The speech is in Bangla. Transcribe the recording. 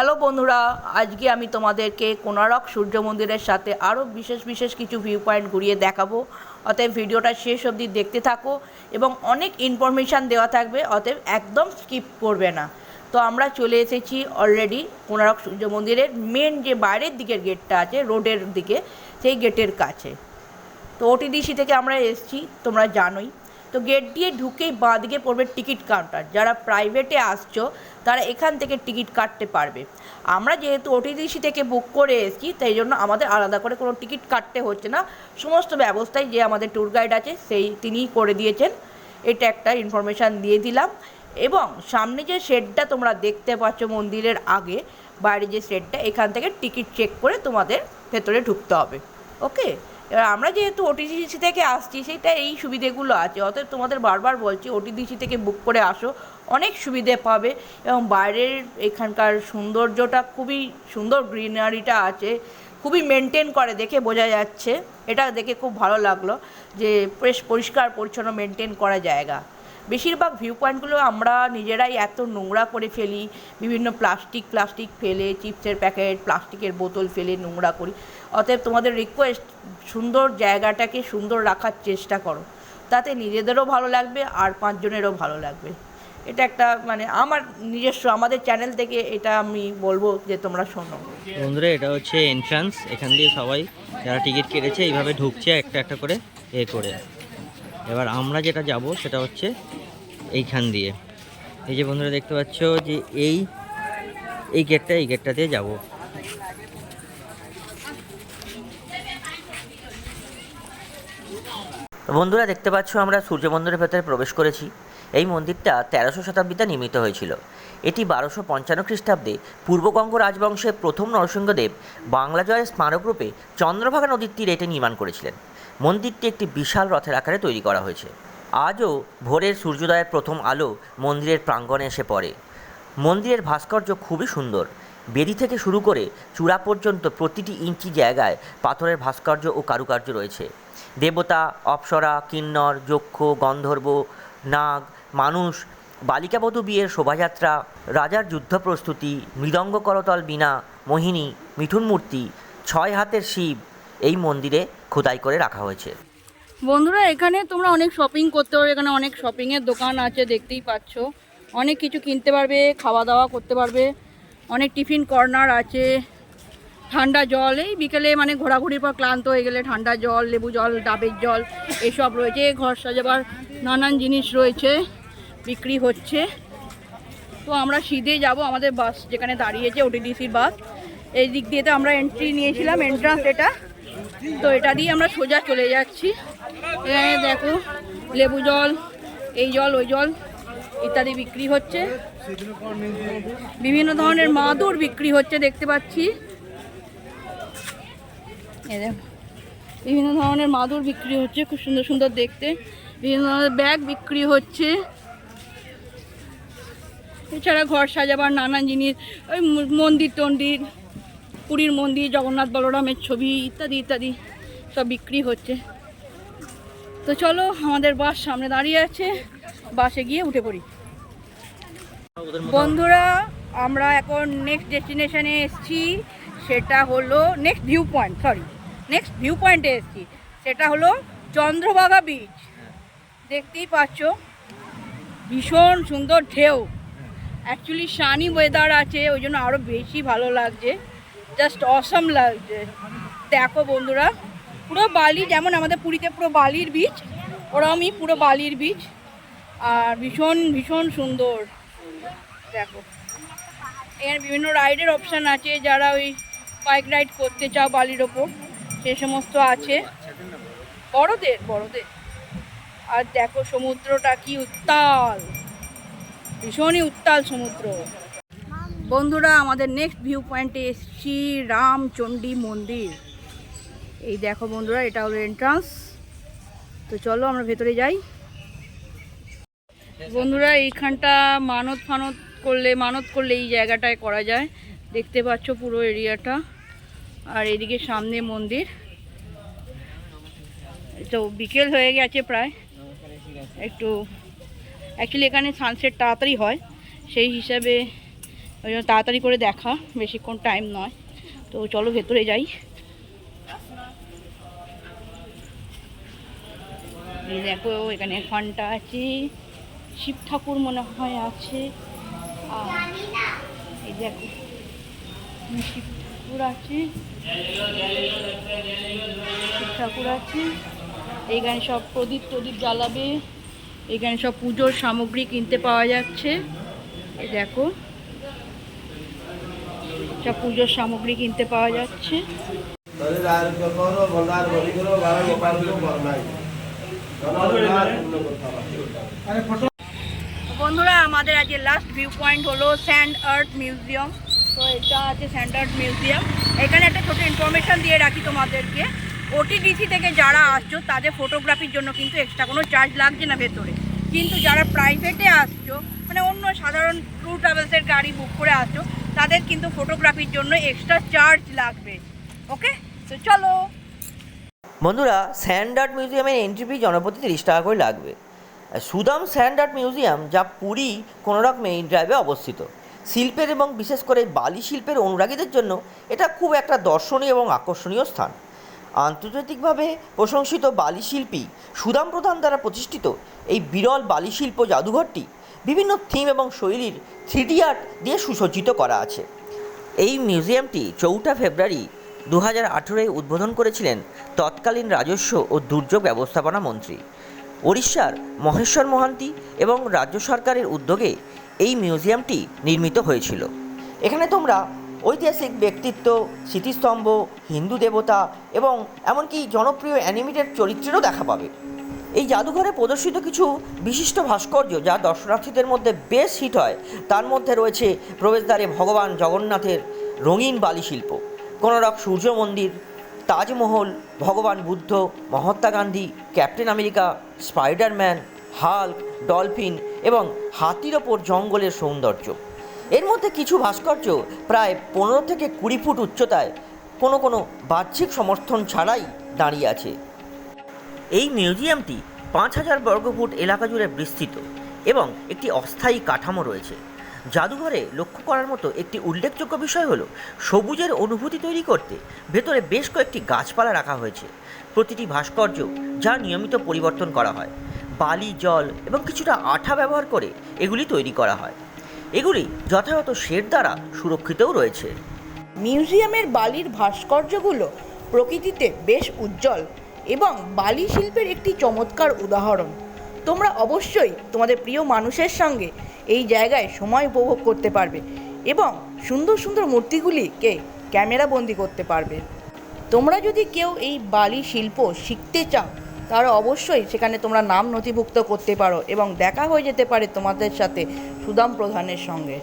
হ্যালো বন্ধুরা, আজকে আমি তোমাদেরকে কোণারক সূর্য মন্দিরের সাথে আরও বিশেষ কিছু ভিউ পয়েন্ট ঘুরিয়ে দেখাবো। অতএব ভিডিওটা শেষ অবধি দেখতে থাকো এবং অনেক ইনফরমেশান দেওয়া থাকবে, অতএব একদম স্কিপ করবে না। তো আমরা চলে এসেছি অলরেডি কোণারক সূর্য মন্দিরের মেন যে বাইরের দিকের গেটটা আছে রোডের দিকে, সেই গেটের কাছে। তো ওটিডিসি থেকে আমরা এসেছি, তোমরা জানোই। তো গেট দিয়ে ঢুকেই বাঁ দিকে পড়বে টিকিট কাউন্টার। যারা প্রাইভেটে আসছো তারা এখান থেকে টিকিট কাটতে পারবে। আমরা যেহেতু ওটিডিসি থেকে বুক করে এসেছি, তাই জন্য আমাদের আলাদা করে কোনো টিকিট কাটতে হচ্ছে না। সমস্ত ব্যবস্থাই যে আমাদের ট্যুর গাইড আছে তিনিই করে দিয়েছেন। এটা একটা ইনফরমেশান দিয়ে দিলাম। এবং সামনে যে শেডটা তোমরা দেখতে পাচ্ছ মন্দিরের আগে, বাইরে যে শেডটা, এখান থেকে টিকিট চেক করে তোমাদের ভেতরে ঢুকতে হবে। ওকে, এবার আমরা যেহেতু ওটিডিসি থেকে আসছি, সেটা এই সুবিধেগুলো আছে। অতএব তোমাদের বারবার বলছি, ওটিডিসি থেকে বুক করে আসো, অনেক সুবিধে পাবে। এবং বাইরের এখানকার সৌন্দর্যটা খুবই সুন্দর, গ্রিনারিটা আছে, খুবই মেনটেন করে, দেখে বোঝা যাচ্ছে। এটা দেখে খুব ভালো লাগলো যে বেশ পরিষ্কার পরিচ্ছন্ন মেনটেন করা জায়গা। বেশিরভাগ ভিউ পয়েন্টগুলো আমরা নিজেরাই এত নোংরা করে ফেলি, বিভিন্ন প্লাস্টিক ফেলে, চিপসের প্যাকেট, প্লাস্টিকের বোতল ফেলে নোংরা করি। অতএব তোমাদের রিকোয়েস্ট, সুন্দর জায়গাটাকে সুন্দর রাখার চেষ্টা করো, তাতে নিজেদেরও ভালো লাগবে আর পাঁচজনেরও ভালো লাগবে। এটা একটা আমার নিজস্ব, আমাদের চ্যানেল থেকে এটা আমি বলবো যে তোমরা শোনো। বন্ধুরা, এটা হচ্ছে এন্ট্রান্স। এখান দিয়ে সবাই যারা টিকিট কেটেছে এইভাবে ঢুকছে একটা একটা করে করে। এবার আমরা যেটা যাব সেটা হচ্ছে এইখান দিয়ে। এই যে বন্ধুরা দেখতে পাচ্ছ যে এই গেটটা দিয়ে যাব। বন্ধুরা দেখতে পাচ্ছ আমরা সূর্য মন্দিরের ভেতরে প্রবেশ করেছি। এই মন্দিরটা 1300 শতাব্দীতে নির্মিত হয়েছিল। এটি 1255 খ্রিস্টাব্দে পূর্বগঙ্গ রাজবংশের প্রথম নরসিংহদেব বাংলা জয়ের স্মারকরূপে চন্দ্রভাগা নদীর তীরে এটি নির্মাণ করেছিলেন। মন্দিরটি একটি বিশাল রথের আকারে তৈরি করা হয়েছে। আজও ভোরের সূর্যোদয়ের প্রথম আলো মন্দিরের প্রাঙ্গণে এসে পড়ে। মন্দিরের ভাস্কর্য খুবই সুন্দর। বেদি থেকে শুরু করে চূড়া পর্যন্ত প্রতিটি ইঞ্চি জায়গায় পাথরের ভাস্কর্য ও কারুকার্য রয়েছে। দেবতা, অপ্সরা, কিন্নর, যক্ষ, গন্ধর্ব, নাগ, মানুষ, বালিকাবধূ বিয়ের শোভাযাত্রা, রাজার যুদ্ধ প্রস্তুতি, মৃদঙ্গ, করতল, বীণা, মোহিনী, মিঠুন মূর্তি, 6 হাতের শিব এই মন্দিরে খোদাই করে রাখা হয়েছে। বন্ধুরা, এখানে তোমরা অনেক শপিং করতে পারবে। এখানে অনেক শপিংয়ের দোকান আছে, দেখতেই পাচ্ছ। অনেক কিছু কিনতে পারবে, খাওয়া দাওয়া করতে পারবে। অনেক টিফিন কর্নার আছে, ঠান্ডা জল, এই বিকেলে ঘোরাঘুরির পর ক্লান্ত হয়ে গেলে ঠান্ডা জল, লেবু জল, ডাবের জল এসব রয়েছে। ঘর সাজাবার নানান জিনিস রয়েছে, বিক্রি হচ্ছে। তো আমরা সিধে যাব, আমাদের বাস যেখানে দাঁড়িয়েছে ওটিডিসির বাস, এই দিক দিয়ে তো আমরা এন্ট্রি নিয়েছিলাম, এন্ট্রান্স এটা। তো এটা দিয়ে আমরা সোজা চলে যাচ্ছি। এখানে দেখো লেবু জল, এই জল, ওই জল ইত্যাদি বিক্রি হচ্ছে। বিভিন্ন ধরনের মাদুর বিক্রি হচ্ছে, দেখতে পাচ্ছি। বিভিন্ন ধরনের মাদুর বিক্রি হচ্ছে, খুব সুন্দর সুন্দর দেখতে। বিভিন্ন ধরনের ব্যাগ বিক্রি হচ্ছে। এছাড়া ঘর সাজাবার নানান জিনিস, ওই মন্দির টন্দির, পুরীর মন্দির, জগন্নাথ বলরামের ছবি ইত্যাদি ইত্যাদি সব বিক্রি হচ্ছে। তো চলো, আমাদের বাস সামনে দাঁড়িয়ে আছে, বাসে গিয়ে উঠে পড়ি। বন্ধুরা, আমরা এখন নেক্সট ডেস্টিনেশনে এসেছি। সেটা হলো নেক্সট ভিউ পয়েন্টে এসেছি। সেটা হলো চন্দ্রভাগা বিচ। দেখতেই পাচ্ছ, ভীষণ সুন্দর ঢেউ। অ্যাকচুয়ালি সানি ওয়েদার আছে, ওই জন্য আরও বেশি ভালো লাগছে, জাস্ট অসম লাগছে। দেখো বন্ধুরা, পুরো বালি, যেমন আমাদের পুরীতে পুরো বালির বিচ, ওরকমই পুরো বালির বিচ। আর ভীষণ ভীষণ সুন্দর। দেখো, এখানে বিভিন্ন রাইডের অপশান আছে, যারা ওই বাইক রাইড করতে চাও বালির ওপর, সে সমস্ত আছে, বড়দের। আর দেখো সমুদ্রটা কি উত্তাল, ভীষণই উত্তাল সমুদ্র। বন্ধুরা, আমাদের নেক্সট ভিউ পয়েন্টে এসেছি, রামচণ্ডী মন্দির। এই দেখো বন্ধুরা, এটা হলো এন্ট্রান্স। তো চলো আমরা ভেতরে যাই। বন্ধুরা, এইখানটা মানত করলে এই জায়গাটায় করা যায়। দেখতে পাচ্ছ পুরো এরিয়াটা। আর এদিকে সামনে মন্দির। তো বিকেল হয়ে গেছে প্রায়, একটু অ্যাকচুয়ালি এখানে সানসেট তাড়াতাড়ি হয়, সেই হিসাবে ওই জন্য তাড়াতাড়ি করে দেখা, বেশিক্ষণ টাইম নয়। তো চলো ভেতরে যাই। এই দেখো এখানে ঘন্টা আছে, শিব ঠাকুর মনে হয় আছে। আর এই দেখো শিব ঠাকুর আছে, শিব ঠাকুর আছে। এইখানে সব প্রদীপ টদীপ জ্বালাবে, এখানে সব পুজোর সামগ্রী কিনতে পাওয়া যাচ্ছে। এই দেখো সব পুজোর সামগ্রী কিনতে পাওয়া যাচ্ছে। বন্ধুরা আমাদের আজকে লাস্ট ভিউ পয়েন্ট হলো স্যান্ড আর্থ মিউজিয়াম। তো এটা আছে স্যান্ড আর্থ মিউজিয়াম। এখানে একটা ছোটো ইনফরমেশান দিয়ে রাখি তোমাদেরকে, ওটিডিসি থেকে যারা আসছো তাদের ফটোগ্রাফির জন্য কিন্তু এক্সট্রা কোনো চার্জ লাগছে না ভেতরে। কিন্তু যারা প্রাইভেটে আসছো, মানে অন্য সাধারণ ট্যুর ট্রাভেলসের গাড়ি বুক করে আসছো, তাদের কিন্তু ফটোগ্রাফির জন্য এক্সট্রা চার্জ লাগবে। ওকে, তো চলো। বন্ধুরা, স্যান্ড আর্ট মিউজিয়ামের এন্ট্রি ফি জনপ্রতি 30 টাকা করে লাগবে। সুদাম স্যান্ড আর্ট মিউজিয়াম, যা পুরী কোনারক মেইন ড্রাইভে অবস্থিত, শিল্পের এবং বিশেষ করে বালি শিল্পের অনুরাগীদের জন্য এটা খুব একটা দর্শনীয় এবং আকর্ষণীয় স্থান। আন্তর্জাতিকভাবে প্রশংসিত বালি শিল্পী সুদাম প্রধান দ্বারা প্রতিষ্ঠিত এই বিরল বালি শিল্প জাদুঘরটি বিভিন্ন থিম এবং শৈলীর 3D আর্ট দিয়ে সুসজ্জিত করা আছে। এই মিউজিয়ামটি 4 ফেব্রুয়ারি 2018 উদ্বোধন করেছিলেন তৎকালীন রাজস্ব ও দুর্যোগ ব্যবস্থাপনা মন্ত্রী ওড়িশার মহেশ্বর মহান্তি, এবং রাজ্য সরকারের উদ্যোগে এই মিউজিয়ামটি নির্মিত হয়েছিল। এখানে তোমরা ঐতিহাসিক ব্যক্তিত্ব, স্মৃতিস্তম্ভ, হিন্দু দেবতা এবং এমনকি জনপ্রিয় অ্যানিমেটেড চরিত্রেরও দেখা পাবে। এই জাদুঘরে প্রদর্শিত কিছু বিশিষ্ট ভাস্কর্য যা দর্শনার্থীদের মধ্যে বেশ হিট হয়, তার মধ্যে রয়েছে প্রবেশদ্বারে ভগবান জগন্নাথের রঙিন বালি শিল্প, কোনারক সূর্য মন্দির, তাজমহল, ভগবান Buddha, Mahatma Gandhi, captain America, Spiderman, Hulk, dolphin এবং হাতির ওপর জঙ্গলের সৌন্দর্য। এর মধ্যে কিছু ভাস্কর্য প্রায় 15 থেকে 20 ফুট উচ্চতায় কোনো বাহ্যিক সমর্থন ছাড়াই দাঁড়িয়ে আছে। এই মিউজিয়ামটি 5000 বর্গফুট এলাকা জুড়ে বিস্তৃত এবং একটি অস্থায়ী কাঠামো রয়েছে। জাদুঘরে লক্ষ্য করার মতো একটি উল্লেখযোগ্য বিষয় হলো সবুজের অনুভূতি তৈরি করতে ভেতরে বেশ কয়েকটি গাছপালা রাখা হয়েছে। প্রতিটি ভাস্কর্য যা নিয়মিত পরিবর্তন করা হয়, বালি, জল এবং কিছুটা আঠা ব্যবহার করে এগুলি তৈরি করা হয়। এগুলি যথাযথ শেড দ্বারা সুরক্ষিতও রয়েছে। মিউজিয়ামের বালির ভাস্কর্যগুলো প্রকৃতিতে বেশ উজ্জ্বল এবং বালি শিল্পের একটি চমৎকার উদাহরণ। তোমরা অবশ্যই তোমাদের প্রিয় মানুষের সঙ্গে এই জায়গায় সময় উপভোগ করতে পারবে এবং সুন্দর সুন্দর মূর্তিগুলিকে ক্যামেরাবন্দি করতে পারবে। তোমরা যদি কেউ এই বালি শিল্প শিখতে চাও, তাহলে অবশ্যই সেখানে তোমরা নাম নথিভুক্ত করতে পারো এবং দেখা হয়ে যেতে পারে তোমাদের সাথে সুদাম প্রধানের সঙ্গে।